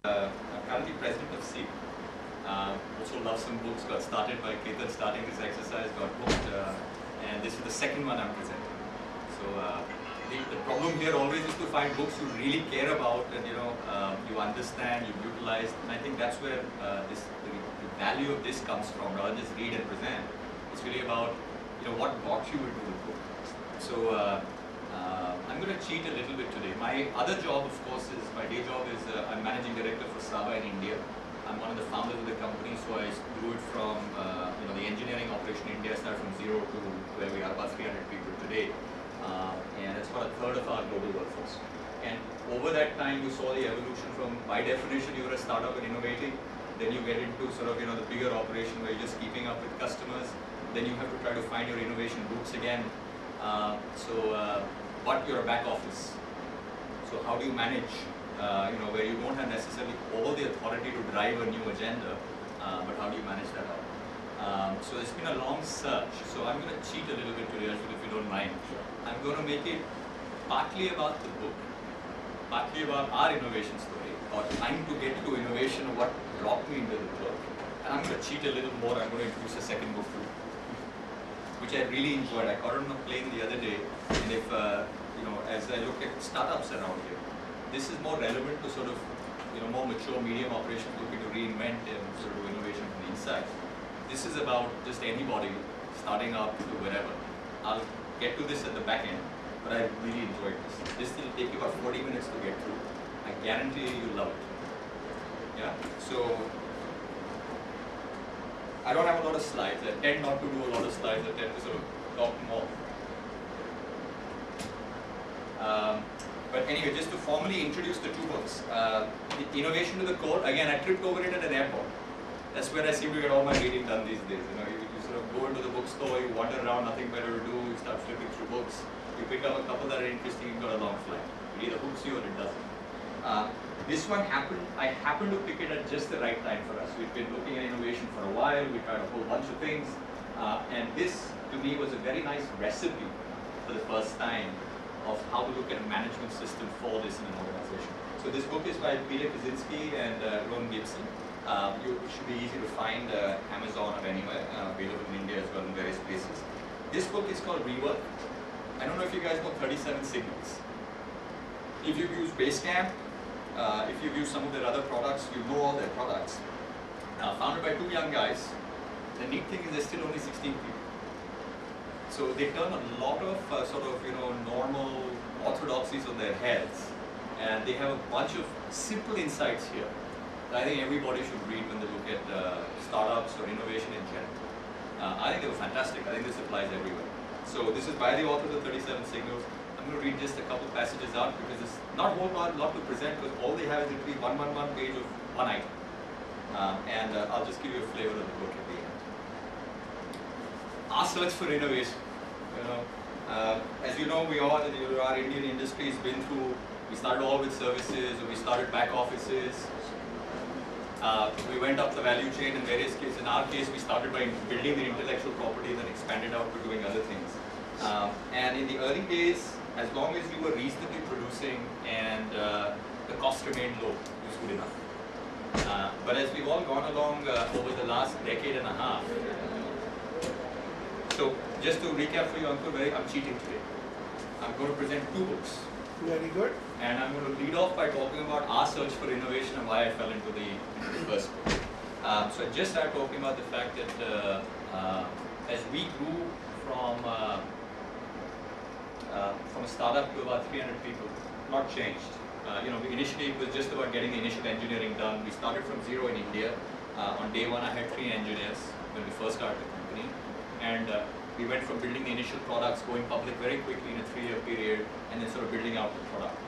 I'm currently president of SEAP. Also love some books, got started by Ketan starting this exercise, got booked, and this is the second one I'm presenting. So the problem here always is to find books you really care about and you understand, you utilize, and I think that's where the value of this comes from, rather than just read and present. It's really about what got you into the book. So I'm going to cheat a little bit today. My other job, of course, is my day job is I'm managing director for Saba in India. I'm one of the founders of the company, so I grew it from the engineering operation in India, started from zero to where we are, about 300 people today, and it's about a third of our global workforce. And over that time, you saw the evolution from, by definition, you were a startup and innovating. Then you get into sort of the bigger operation where you're just keeping up with customers. Then you have to try to find your innovation roots again. But you're a back office. So how do you manage, where you don't have necessarily all the authority to drive a new agenda, but how do you manage that out? So it's been a long search. So I'm going to cheat a little bit today, if you don't mind. I'm going to make it partly about the book, partly about our innovation story, or trying to get to innovation of what brought me into the book. And I'm going to cheat a little more. I'm going to introduce a second book too, which I really enjoyed. I got on a plane the other day, and if as I look at startups around here, this is more relevant to sort of more mature medium operations looking to reinvent and sort of do innovation from the inside. This is about just anybody starting up to wherever. I'll get to this at the back end, but I really enjoyed this. This will take you about 40 minutes to get through. I guarantee you love it. Yeah. So I don't have a lot of slides. I tend not to do a lot of slides. I tend to sort of talk more. But anyway, just to formally introduce the two books. The Innovation to the Core, again, I tripped over it at an airport. That's where I seem to get all my reading done these days. You sort of go into the bookstore, you wander around, nothing better to do, you start flipping through books, you pick up a couple that are interesting, you've got a long flight. It either hooks you or it doesn't. This one I happened to pick it at just the right time for us. We've been looking at innovation for a while, we tried a whole bunch of things, and this, to me, was a very nice recipe for the first time of how to look at a management system for this in an organization. So this book is by Peter Kaczynski and Ron Gibson. It should be easy to find Amazon or anywhere, available in India as well in various places. This book is called Rework. I don't know if you guys know 37 Signals. If you've used Basecamp, if you've used some of their other products, you know all their products. Founded by two young guys. The neat thing is there's still only 16 people. So they turn a lot of normal orthodoxies on their heads, and they have a bunch of simple insights here that I think everybody should read when they look at startups or innovation in general. I think they were fantastic. I think this applies everywhere. So this is by the author of the 37 Signals. I'm going to read just a couple passages out because it's not a whole lot to present, because all they have is literally one page of one item. I'll just give you a flavor of the book at the end. Our search for innovation. As you know, our Indian industry has been through, we started all with services, or we started back offices. We went up the value chain in various cases. In our case, we started by building the intellectual property, then expanded out to doing other things. And in the early days, as long as you were reasonably producing and the cost remained low, it was good enough. But as we've all gone along over the last decade and a half, so just to recap for you, Uncle, I'm cheating today. I'm going to present two books. Very good. And I'm going to lead off by talking about our search for innovation and why I fell into the first book. So I just started talking about the fact that as we grew from a startup to about 300 people, not changed. Initially it was just about getting the initial engineering done. We started from zero in India. On day one, I had 3 engineers when we first started the company. And we went from building the initial products, going public very quickly in a 3-year period, and then sort of building out the product.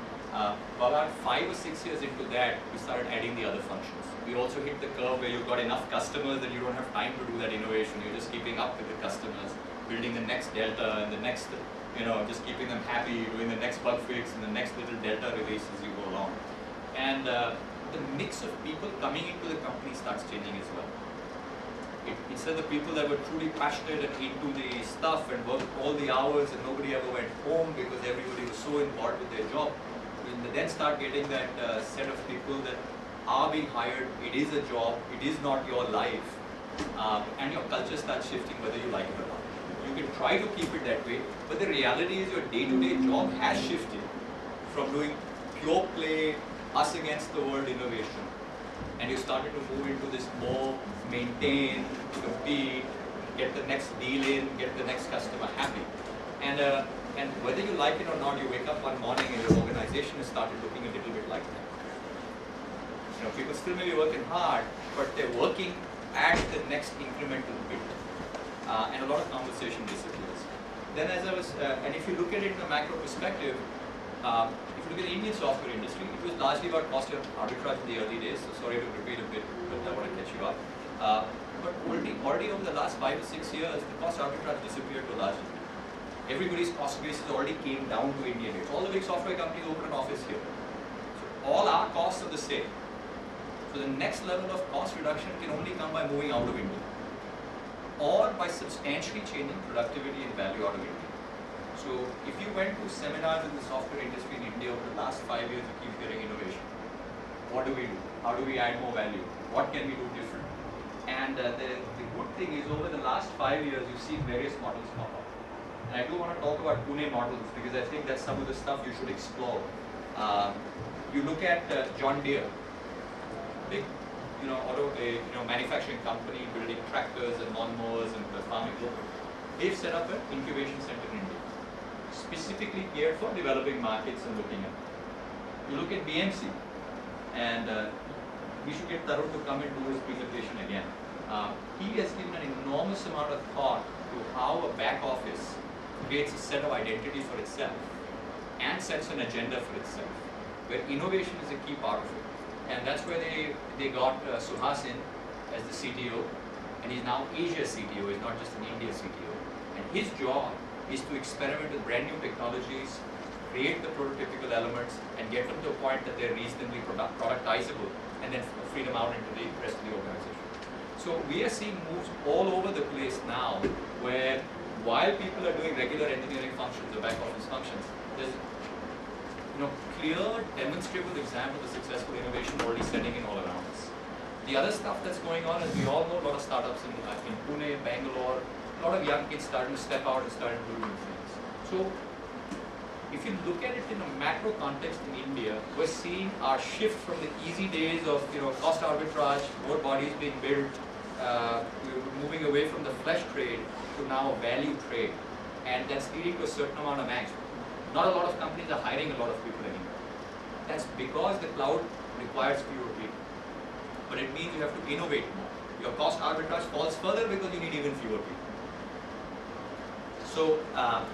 About 5 or 6 years into that, we started adding the other functions. We also hit the curve where you've got enough customers that you don't have time to do that innovation. You're just keeping up with the customers, building the next delta and the next, just keeping them happy, doing the next bug fix and the next little delta release as you go along. And the mix of people coming into the company starts changing as well. Instead of the people that were truly passionate and into the stuff and worked all the hours and nobody ever went home because everybody was so involved with their job, we then start getting that set of people that are being hired, it is a job, it is not your life, and your culture starts shifting whether you like it or not. You can try to keep it that way, but the reality is your day-to-day job has shifted from doing pure play, us against the world innovation, and you started to move into this more maintain, compete, get the next deal in, get the next customer happy. And whether you like it or not, you wake up one morning and your organization has started looking a little bit like that. You know, people still may be working hard, but they're working at the next incremental bit. And a lot of conversation disappears. Then as I was, and if you look at it in a macro perspective, if you look at the Indian software industry, it was largely about cost arbitrage in the early days, so sorry to repeat a bit, but I want to catch you up. But already over the last 5 or 6 years, the cost arbitrage disappeared to a large degree. Everybody's cost basis already came down to Indian rates. All the big software companies open an office here. So all our costs are the same. So the next level of cost reduction can only come by moving out of India, or by substantially changing productivity and value out of India. So if you went to seminars in the software industry in India over the last 5 years, you keep hearing innovation. What do we do? How do we add more value? What can we do different? And the good thing is over the last 5 years, you see various models pop up. And I do want to talk about Pune models because I think that's some of the stuff you should explore. You look at John Deere, big, manufacturing company building tractors and lawnmowers and farming equipment. They've set up an incubation center in India, specifically geared for developing markets and looking at. You look at BMC, and we should get Tarun to come and do his presentation again. He has given an enormous amount of thought to how a back office creates a set of identity for itself and sets an agenda for itself, where innovation is a key part of it. And that's where they got Suhas in as the CTO, and he's now Asia CTO, he's not just an India CTO. And his job is to experiment with brand new technologies, create the prototypical elements, and get them to a point that they're reasonably productizable, and then free them out into the rest of the organization. So we are seeing moves all over the place now, where while people are doing regular engineering functions or back office functions, there's clear, demonstrable example of successful innovation already setting in all around us. The other stuff that's going on is we all know a lot of startups in Pune, Bangalore, a lot of young kids starting to step out and starting to do new things. So if you look at it in a macro context in India, we're seeing our shift from the easy days of cost arbitrage, more bodies being built, we're moving away from the flesh trade to now a value trade, and that's leading to a certain amount of angst. Not a lot of companies are hiring a lot of people anymore. That's because the cloud requires fewer people. But it means you have to innovate more. Your cost arbitrage falls further because you need even fewer people. So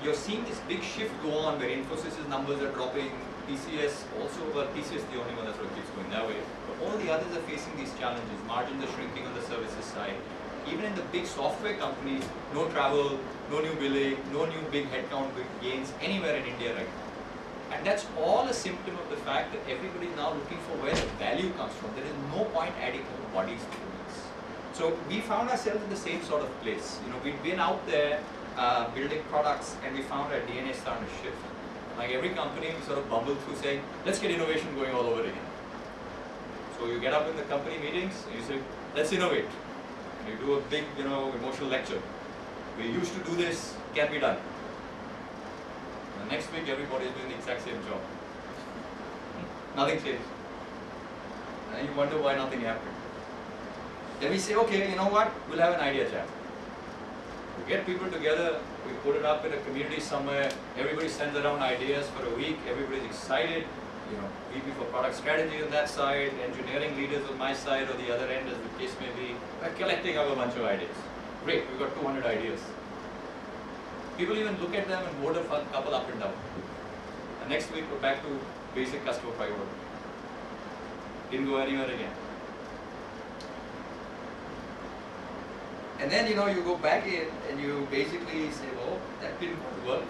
you're seeing this big shift go on where Infosys' numbers are dropping, TCS also, well TCS is the only one that sort of keeps going that way. But all the others are facing these challenges. Margins are shrinking on the services side. Even in the big software companies, no travel, no new billing, no new big headcount gains anywhere in India right now. And that's all a symptom of the fact that everybody is now looking for where the value comes from. There is no point adding more bodies to this. So we found ourselves in the same sort of place. We'd been out there building products, and we found our DNA starting to shift. Like every company, we sort of bumble through saying, let's get innovation going all over again. So you get up in the company meetings, and you say, let's innovate. You do a big, emotional lecture. We used to do this, can be done. The next week, everybody is doing the exact same job. Nothing changed. And you wonder why nothing happened. Then we say, okay, you know what? We'll have an idea chat. We get people together, we put it up in a community somewhere, everybody sends around ideas for a week, everybody's excited. VP for product strategy on that side, engineering leaders on my side, or the other end as the case may be. We're collecting up a bunch of ideas. Great, we've got 200 ideas. People even look at them and vote a couple up and down. And next week we're back to basic customer priority. Didn't go anywhere again. And then you go back in and you basically say, oh, that didn't work.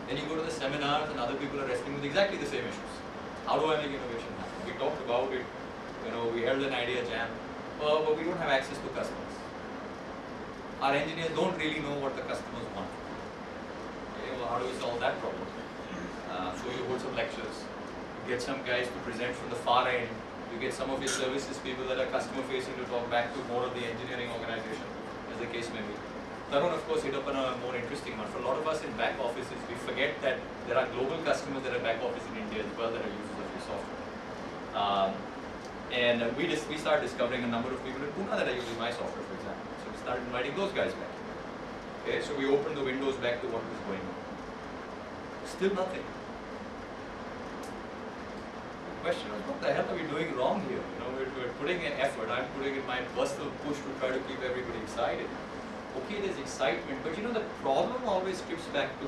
Then you go to the seminars and other people are wrestling with exactly the same issues. How do I make innovation happen? We talked about it, we held an idea jam, but we don't have access to customers. Our engineers don't really know what the customers want. Okay, well, how do we solve that problem? So you hold some lectures, get some guys to present from the far end, You get some of your services people that are customer facing to talk back to more of the engineering organization, as the case may be. Tarun, of course, hit up on a more interesting one. For a lot of us in back offices, we forget that there are global customers that are back office in India as well that are users of your software. We started discovering a number of people in Pune that are using my software, for example. So we started inviting those guys back. Okay, so we opened the windows back to what was going on. Still nothing. The question was, what the hell are we doing wrong here? You know, we're putting in effort. I'm putting in my personal push to try to keep everybody excited. Okay, there's excitement, but you know, the problem always trips back to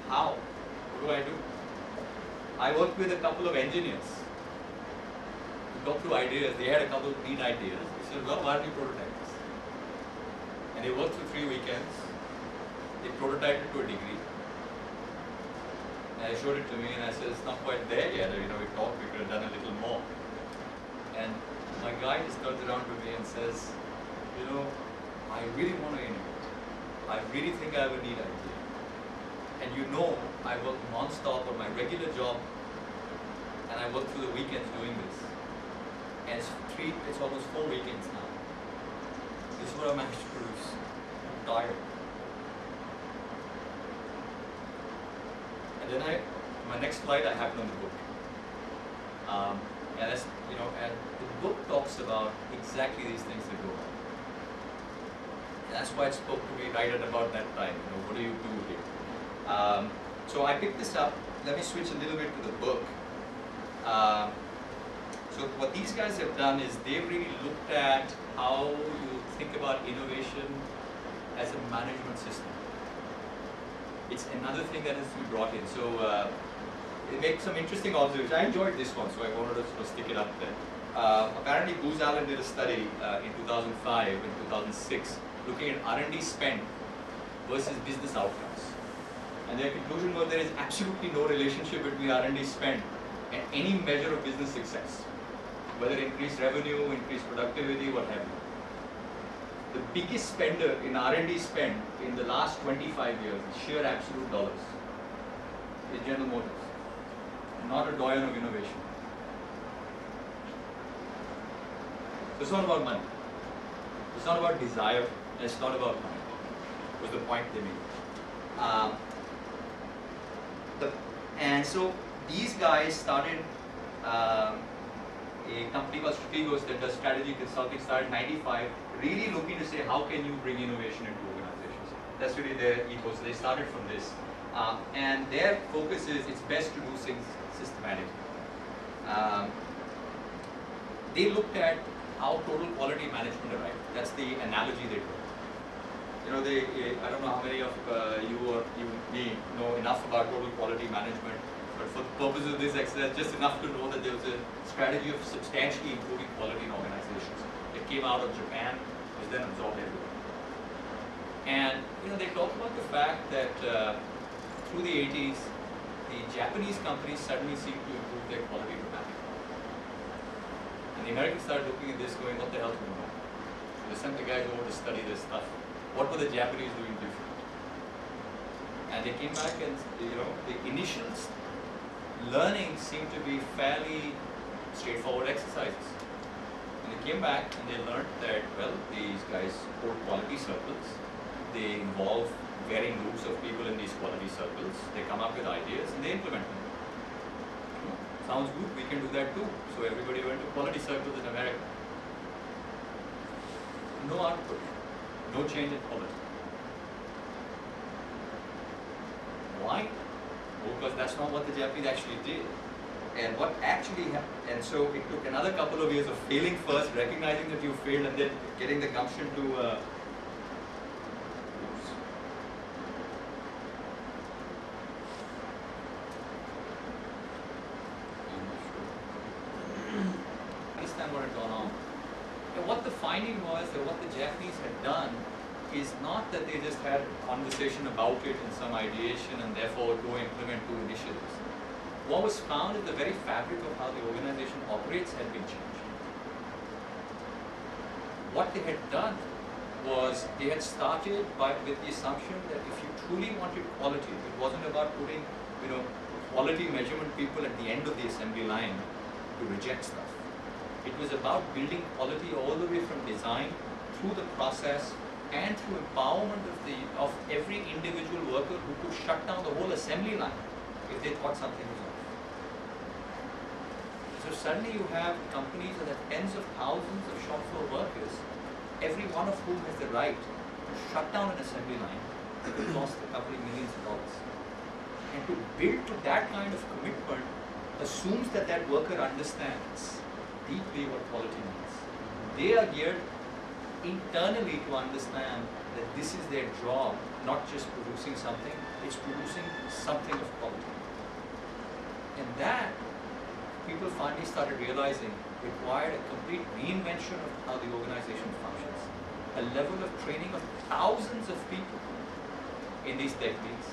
how? What do? I worked with a couple of engineers. We got through ideas. They had a couple of neat ideas. They said, well, why don't you prototype this? And they worked for 3 weekends. They prototyped it to a degree. And they showed it to me and I said, it's not quite there yet. You know, we thought we could have done a little more. And my guy just turns around to me and says, you know, I really want to innovate. I really think I have a neat idea. And you know, I work non-stop on my regular job and I work through the weekends doing this. And it's almost 4 weekends now. This is what I managed to produce. I'm tired. And then my next slide I happened on the book. And that's, you know, and the book talks about exactly these things that go on. And that's why it spoke to me right at about that time. You know, what do you do here? So I picked this up. Let me switch a little bit to the book. So what these guys have done is they've really looked at how you think about innovation as a management system. It's another thing that has to be brought in. So it makes some interesting observations. I enjoyed this one, so I wanted to sort of stick it up there. Apparently, Booz Allen did a study in 2005 and 2006 looking at R&D spend versus business outcomes. And their conclusion was there is absolutely no relationship between R&D spend and any measure of business success, whether increased revenue, increased productivity, what have you. The biggest spender in R&D spend in the last 25 years, sheer absolute dollars, is General Motors, not a doyen of innovation. So it's not about money. It's not about desire. And it's not about money. Was the point they made. And so these guys started a company called Strategos that does strategy consulting, started in '95, really looking to say how can you bring innovation into organizations. That's really their ethos. They started from this. And their focus is it's best to do things systematically. They looked at how total quality management arrived. That's the analogy they drew. You know, I don't know how many of you or me know enough about total quality management, but for the purpose of this exercise, just enough to know that there was a strategy of substantially improving quality in organizations. It came out of Japan, was then absorbed everywhere. And you know, they talked about the fact that through the 80s, the Japanese companies suddenly seemed to improve their quality dramatically. And the Americans started looking at this going, what the hell is going on? So they sent the guys over to study this stuff. What were the Japanese doing different? And they came back and, you know, the initial learning seemed to be fairly straightforward exercises. And they came back and they learned that, well, these guys hold quality circles. They involve varying groups of people in these quality circles. They come up with ideas and they implement them. Sounds good, we can do that too. So everybody went to quality circles in America. No output. No change in quality. Why? Because that's not what the Japanese actually did. And what actually happened, and so it took another couple of years of failing first, recognizing that you failed, and then getting the gumption to understand what had gone on. And what the finding was that what the Japanese had done is not that they just had a conversation about it in some ideation and therefore go implement 2 initiatives. What was found is the very fabric of how the organization operates had been changed. What they had done was they had started with the assumption that if you truly wanted quality, it wasn't about putting, you know, quality measurement people at the end of the assembly line to reject stuff. It was about building quality all the way from design through the process and through empowerment of every individual worker who could shut down the whole assembly line if they thought something was off. So suddenly you have companies that have tens of thousands of shop floor workers, every one of whom has the right to shut down an assembly line that will cost the company millions of dollars. And to build to that kind of commitment assumes that that worker understands deeply what quality means. They are geared internally to understand that this is their job, not just producing something, it's producing something of quality. And that, people finally started realizing, required a complete reinvention of how the organization functions, a level of training of thousands of people in these techniques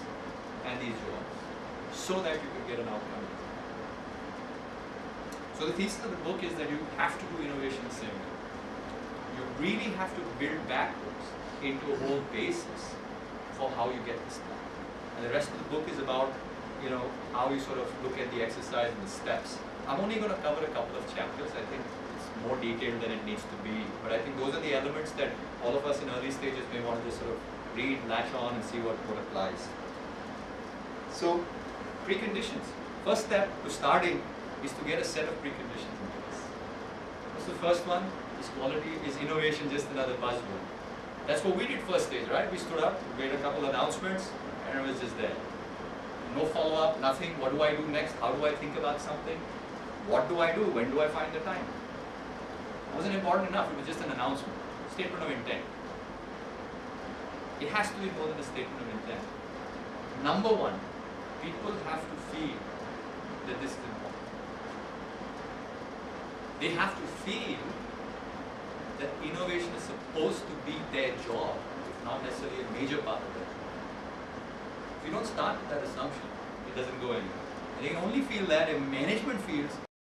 and these jobs, so that you could get an outcome. So the thesis of the book is that you have to do innovation the same way. You really have to build backwards into a whole basis for how you get this done. And the rest of the book is about, how you sort of look at the exercise and the steps. I'm only going to cover a couple of chapters. I think it's more detailed than it needs to be. But I think those are the elements that all of us in early stages may want to just sort of read, latch on, and see what applies. So, preconditions. First step to starting is to get a set of preconditions in place. What's the first one? Is quality, is innovation just another buzzword? That's what we did first stage, right? We stood up, made a couple announcements, and it was just there. No follow-up, nothing. What do I do next? How do I think about something? What do I do? When do I find the time? It wasn't important enough. It was just an announcement, statement of intent. It has to be more than a statement of intent. Number one, people have to feel that this is important. They have to feel that innovation is supposed to be their job, if not necessarily a major part of their job. If you don't start with that assumption, it doesn't go anywhere. And they can only feel that if management feels